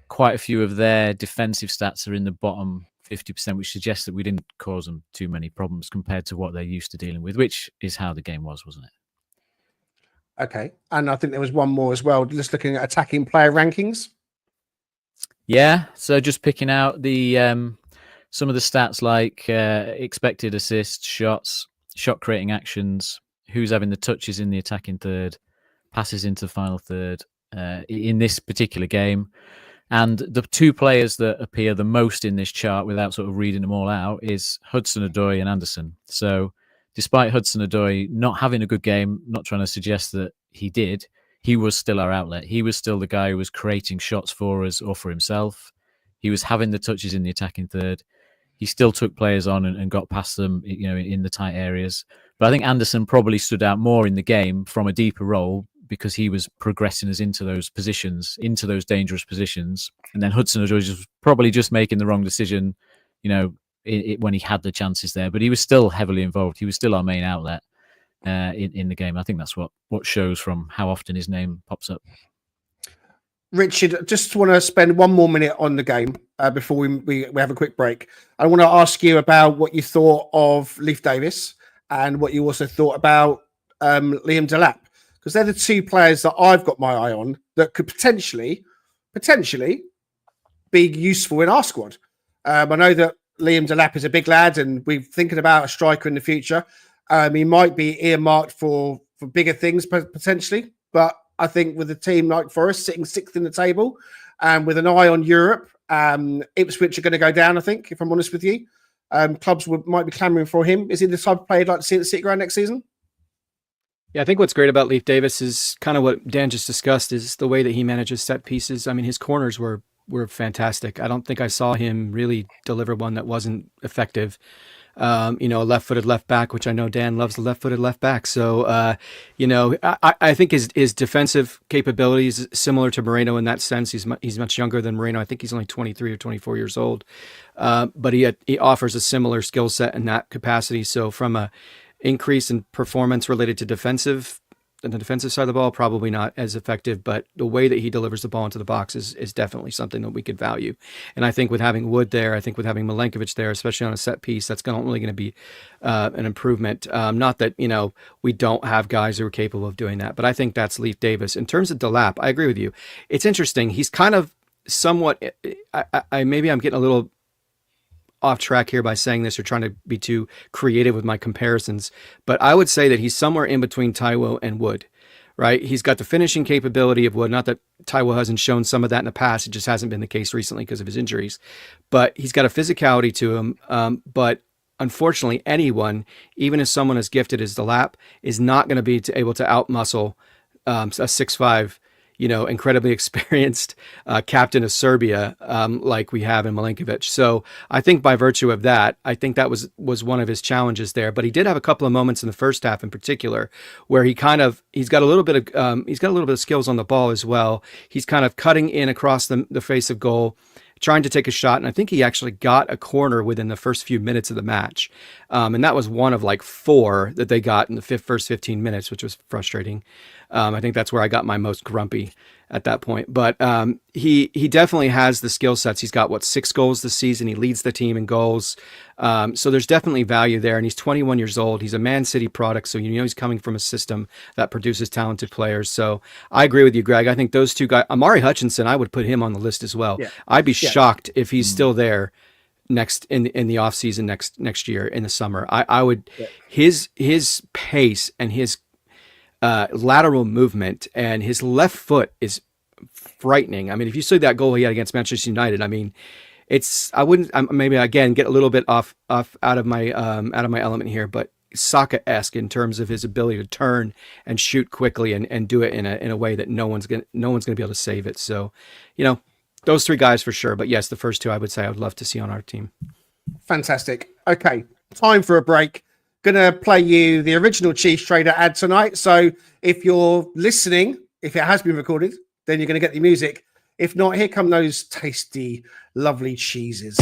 quite a few of their defensive stats are in the bottom 50%, which suggests that we didn't cause them too many problems compared to what they're used to dealing with, which is how the game was, wasn't it? Okay. And I think there was one more as well, just looking at attacking player rankings. Yeah. So just picking out the some of the stats like expected assists, shots, shot creating actions, who's having the touches in the attacking third, passes into the final third in this particular game. And the two players that appear the most in this chart, without sort of reading them all out, is Hudson-Odoi and Anderson. So despite Hudson-Odoi not having a good game, not trying to suggest that he did, he was still our outlet. He was still the guy who was creating shots for us or for himself. He was having the touches in the attacking third. He still took players on and got past them, in the tight areas. But I think Anderson probably stood out more in the game from a deeper role, because he was progressing us into those positions, into those dangerous positions. And then Hudson-Odoi was probably just making the wrong decision, when he had the chances there. But he was still heavily involved. He was still our main outlet in the game. I think that's what shows from how often his name pops up. Richard, just want to spend one more minute on the game before we have a quick break. I want to ask you about what you thought of Leif Davis and what you also thought about Liam Delap, because they're the two players that I've got my eye on that could potentially be useful in our squad. I know that Liam Delap is a big lad, and we're thinking about a striker in the future. He might be earmarked for bigger things potentially, but I think with a team like Forest sitting sixth in the table and with an eye on Europe, Ipswich are going to go down, I think, if I'm honest with you. Clubs might be clamouring for him. Is he the type of player you'd like to see at the City Ground next season? Yeah, I think what's great about Leif Davis is kind of what Dan just discussed, is the way that he manages set pieces. I mean, his corners were fantastic. I don't think I saw him really deliver one that wasn't effective. A left-footed left back, which I know Dan loves the left-footed left back. So, I think his defensive capabilities similar to Moreno in that sense. He's much younger than Moreno. I think he's only 23 or 24 years old. But he offers a similar skill set in that capacity. So from a increase in performance related to the defensive side of the ball, probably not as effective, but the way that he delivers the ball into the box is definitely something that we could value. And I think with having Wood there, I think with having Milenkovic there, especially on a set piece, that's only going to be an improvement. Not that, we don't have guys who are capable of doing that, but I think that's Leif Davis. In terms of Delap, I agree with you. It's interesting. He's kind of somewhat, maybe I'm getting a little off track here by saying this or trying to be too creative with my comparisons, but I would say that he's somewhere in between Taiwo and Wood, right? He's got the finishing capability of Wood. Not that Taiwo hasn't shown some of that in the past. It just hasn't been the case recently because of his injuries. But he's got a physicality to him. But unfortunately, anyone, even if someone as gifted as the Lap, is not going to be able to outmuscle a 6'5", incredibly experienced captain of Serbia like we have in Milinkovic. So I think by virtue of that, I think that was one of his challenges there. But he did have a couple of moments in the first half in particular where he's got a little bit of skills on the ball as well. He's kind of cutting in across the face of goal, trying to take a shot. And I think he actually got a corner within the first few minutes of the match. And that was one of like 4 that they got in the first 15 minutes, which was frustrating. I think that's where I got my most grumpy at that point. But he definitely has the skill sets. He's got 6 goals this season. He leads the team in goals. So there's definitely value there. And he's 21 years old. He's a Man City product. So he's coming from a system that produces talented players. So I agree with you, Greg. I think those two guys, Amari Hutchinson, I would put him on the list as well. Yeah. I'd be shocked if he's still there next in the off season next year in the summer. I would his pace and his lateral movement and his left foot is frightening. I mean, if you see that goal he had against Manchester United, I mean, maybe again get a little bit off out of my element here, but Saka-esque in terms of his ability to turn and shoot quickly and do it in a way that no one's gonna be able to save it. So, those 3 guys for sure. But yes, the first 2 I would say I would love to see on our team. Fantastic. Okay, time for a break. Gonna play you the original Cheese Trader ad tonight. So if you're listening, if it has been recorded, then you're gonna get the music. If not, here come those tasty, lovely cheeses.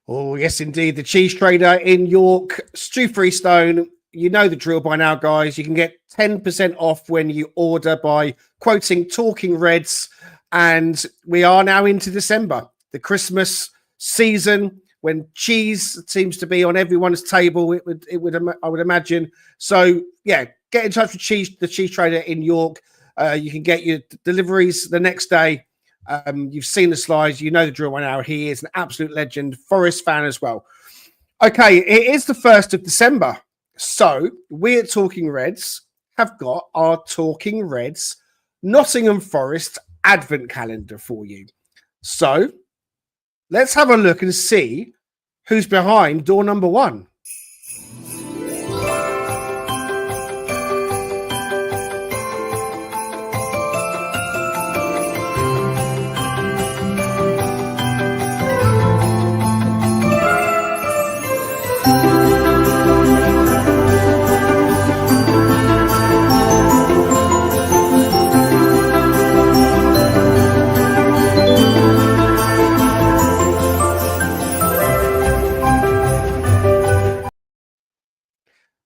Oh, yes, indeed. The Cheese Trader in York, Stu Freestone. You know the drill by now, guys. You can get 10% off when you order by quoting Talking Reds. And we are now into December, the Christmas season, when cheese seems to be on everyone's table. I would imagine. So, yeah, get in touch with the Cheese Trader in York. You can get your deliveries the next day. You've seen the slides. You know the drill by now. He is an absolute legend, Forest fan as well. Okay, it is the 1st of December. So we at Talking Reds have got our Talking Reds Nottingham Forest Advent calendar for you. So let's have a look and see who's behind door number 1.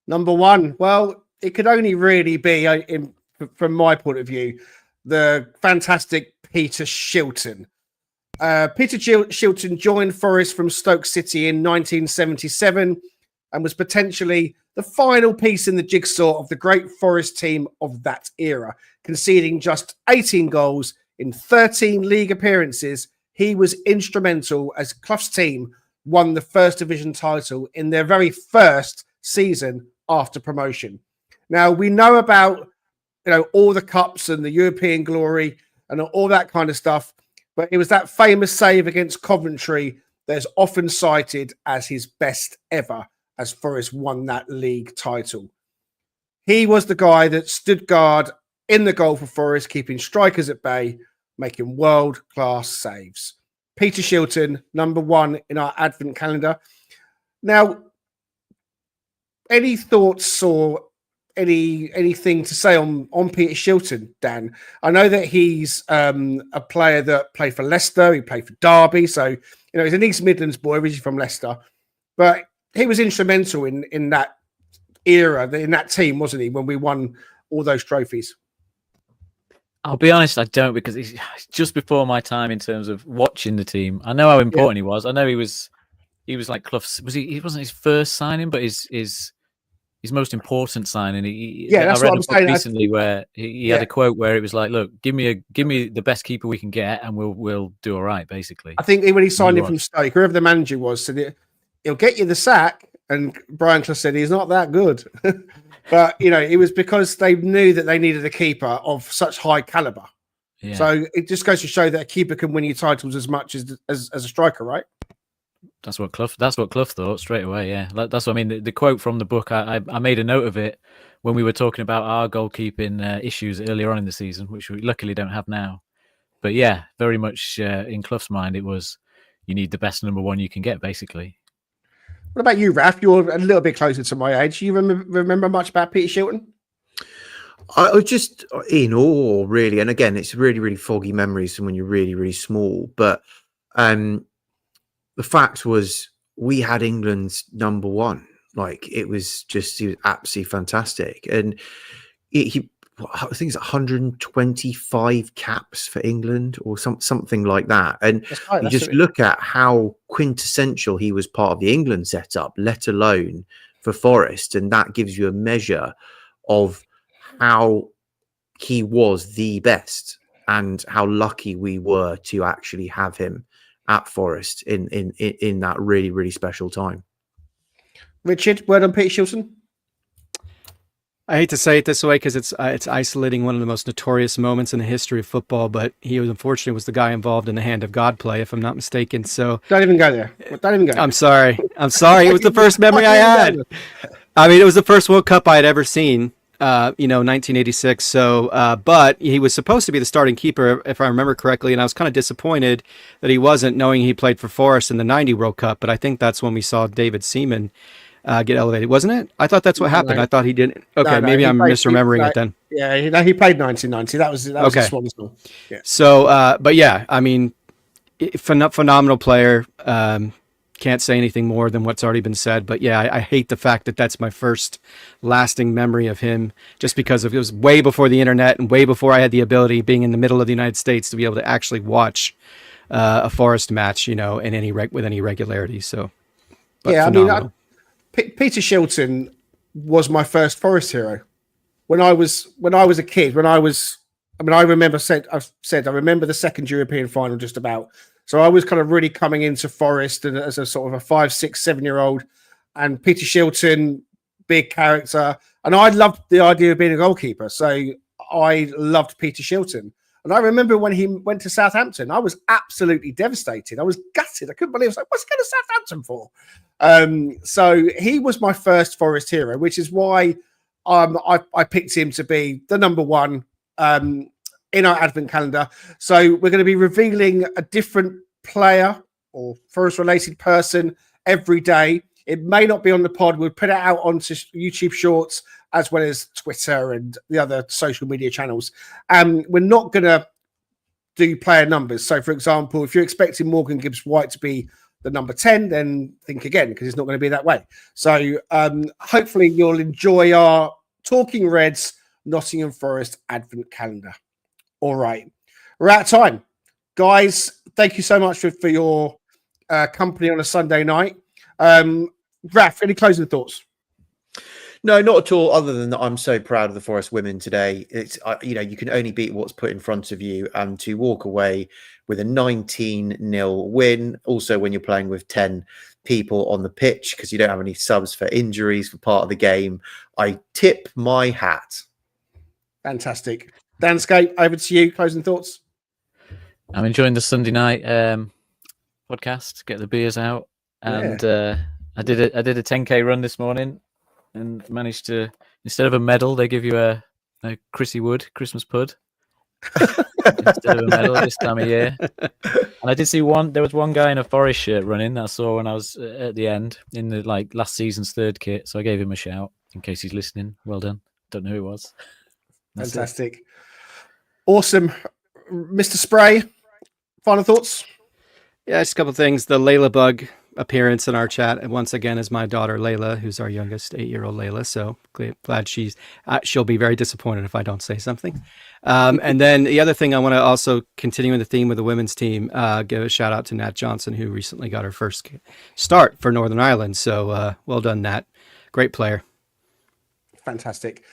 Number 1, well, it could only really be, from my point of view, the fantastic Peter Shilton. Peter Shilton joined Forest from Stoke City in 1977 and was potentially the final piece in the jigsaw of the great Forest team of that era. Conceding just 18 goals in 13 league appearances, he was instrumental as Clough's team won the First Division title in their very first season after promotion. Now, we know about all the cups and the European glory and all that kind of stuff, but it was that famous save against Coventry that's often cited as his best ever as Forest won that league title. He was the guy that stood guard in the goal for Forest, keeping strikers at bay, making world-class saves. Peter Shilton, number 1 in our Advent calendar. Now, any thoughts or anything to say on Peter Shilton, Dan? I know that he's a player that played for Leicester. He played for Derby. So, he's an East Midlands boy, originally from Leicester. But he was instrumental in that era in that team, wasn't he, when we won all those trophies? I'll be honest, I don't, because it's just before my time in terms of watching the team. I know how important he was. I know he was like Clough's. He wasn't his first signing, but his most important signing. That's I read what I'm a book saying. recently where he had a quote where it was like, "Look, give me the best keeper we can get, and we'll do all right." Basically, I think when he signed him from Stoke, whoever the manager was, said he'll get you the sack, and Brian Clough said he's not that good. But it was because they knew that they needed a keeper of such high caliber. Yeah. So it just goes to show that a keeper can win you titles as much as a striker, right? That's what Clough thought straight away. Yeah, that's what I mean. The quote from the book, I made a note of it when we were talking about our goalkeeping issues earlier on in the season, which we luckily don't have now. But yeah, very much in Clough's mind, it was you need the best number one you can get, basically. What about you, Raf? You're a little bit closer to my age. You remember much about Peter Shilton? I was just in awe, really. And again, it's really, really foggy memories from when you're really, really small. But the fact was we had England's number one. Like, he was absolutely fantastic. And I think it's 125 caps for England or something like that. And you just look at how quintessential he was part of the England setup, let alone for Forest. And that gives you a measure of how he was the best and how lucky we were to actually have him at Forest in that really, really special time. Richard, word on Peter Shilton? I hate to say it this way because it's isolating one of the most notorious moments in the history of football, but he unfortunately was the guy involved in the hand of God play, if I'm not mistaken. So don't even go there. Don't even go. I'm sorry. It was the first memory I had. I mean, it was the first World Cup I had ever seen. 1986. So, but he was supposed to be the starting keeper, if I remember correctly, and I was kind of disappointed that he wasn't, knowing he played for Forest in the '90 World Cup. But I think that's when we saw David Seaman get elevated, wasn't it? I thought that's what happened. No. I thought he didn't. Okay, maybe I'm misremembering it then. Yeah, he played 1990. That was okay. A Swans goal. Yeah. So, but yeah, I mean, phenomenal player. Can't say anything more than what's already been said, but yeah, I hate the fact that that's my first lasting memory of him, just because it was way before the internet and way before I had the ability, being in the middle of the United States, to be able to actually watch a Forest match, in with any regularity. So, yeah, phenomenal. I mean, Peter Shilton was my first Forest hero when I was a kid. I remember the second European final just about. So I was kind of really coming into Forest and as a sort of a 5, 6, 7-year-old, and Peter Shilton, big character. And I loved the idea of being a goalkeeper. So I loved Peter Shilton. And I remember when he went to Southampton, I was absolutely devastated. I was gutted. I couldn't believe it. I was like, what's he going to Southampton for? So he was my first Forest hero, which is why I picked him to be the number one in our advent calendar. So we're going to be revealing a different player or Forest-related person every day. It may not be on the pod. We'll put it out onto YouTube Shorts as well as Twitter and the other social media channels. We're not going to do player numbers. So, for example, if you're expecting Morgan Gibbs-White to be the number 10, then think again, because it's not going to be that way. So hopefully you'll enjoy our Talking Reds Nottingham Forest advent calendar. All right. We're out of time. Guys, thank you so much for your company on a Sunday night. Raf, any closing thoughts? No, not at all, other than that I'm so proud of the Forest women today. It's you can only beat what's put in front of you, and to walk away with a 19-0 win, also when you're playing with 10 people on the pitch because you don't have any subs for injuries for part of the game, I tip my hat. Fantastic. Danscape, over to you. Closing thoughts? I'm enjoying the Sunday night podcast. Get the beers out, and I did a 10k run this morning, and managed to, instead of a medal, they give you a Chrissy Wood Christmas pud instead of a medal this time of year. And I did see there was one guy in a Forest shirt running that I saw when I was at the end in the last season's third kit, so I gave him a shout in case he's listening. Well done. Don't know who it was. That's fantastic. It. Awesome. Mr. Spray, final thoughts? Yeah, just a couple of things. The Layla bug appearance in our chat. And once again is my daughter Layla, who's our youngest 8-year-old Layla. So glad she'll be very disappointed if I don't say something. And then the other thing I want to also continue in the theme with the women's team, give a shout out to Nat Johnson, who recently got her first start for Northern Ireland. So well done, Nat. Great player. Fantastic.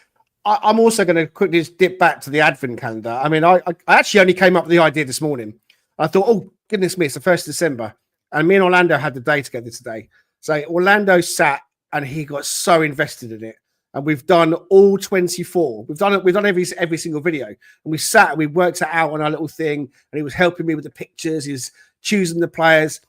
I'm also going to quickly just dip back to the advent calendar. I mean, I actually only came up with the idea this morning. I thought, oh, goodness me, it's the 1st of December. And me and Orlando had the day together today. So Orlando sat and he got so invested in it. And we've done all 24. We've done every single video. And we sat and we worked it out on our little thing. And he was helping me with the pictures. He was choosing the players.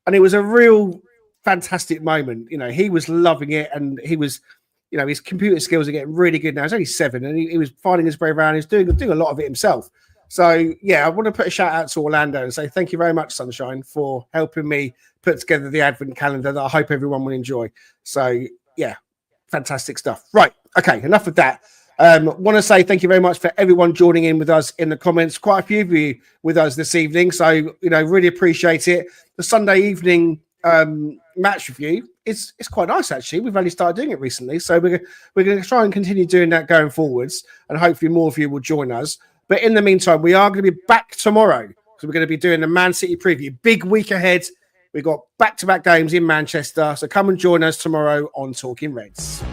And it was a real fantastic moment. You know, he was loving it. And he was, you know, his computer skills are getting really good now. He's only 7 and he was finding his way around. He's doing a lot of it himself. So, yeah, I want to put a shout out to Orlando and say thank you very much, Sunshine, for helping me put together the advent calendar that I hope everyone will enjoy. So, yeah, fantastic stuff. Right. Okay, enough of that. Want to say thank you very much for everyone joining in with us in the comments. Quite a few of you with us this evening. So, you know, really appreciate it. The Sunday evening match review it's quite nice, actually. We've only started doing it recently. So we're going to try and continue doing that going forwards. And hopefully more of you will join us. But in the meantime, we are going to be back tomorrow. So we're going to be doing the Man City preview. Big week ahead. We've got back-to-back games in Manchester. So come and join us tomorrow on Talking Reds.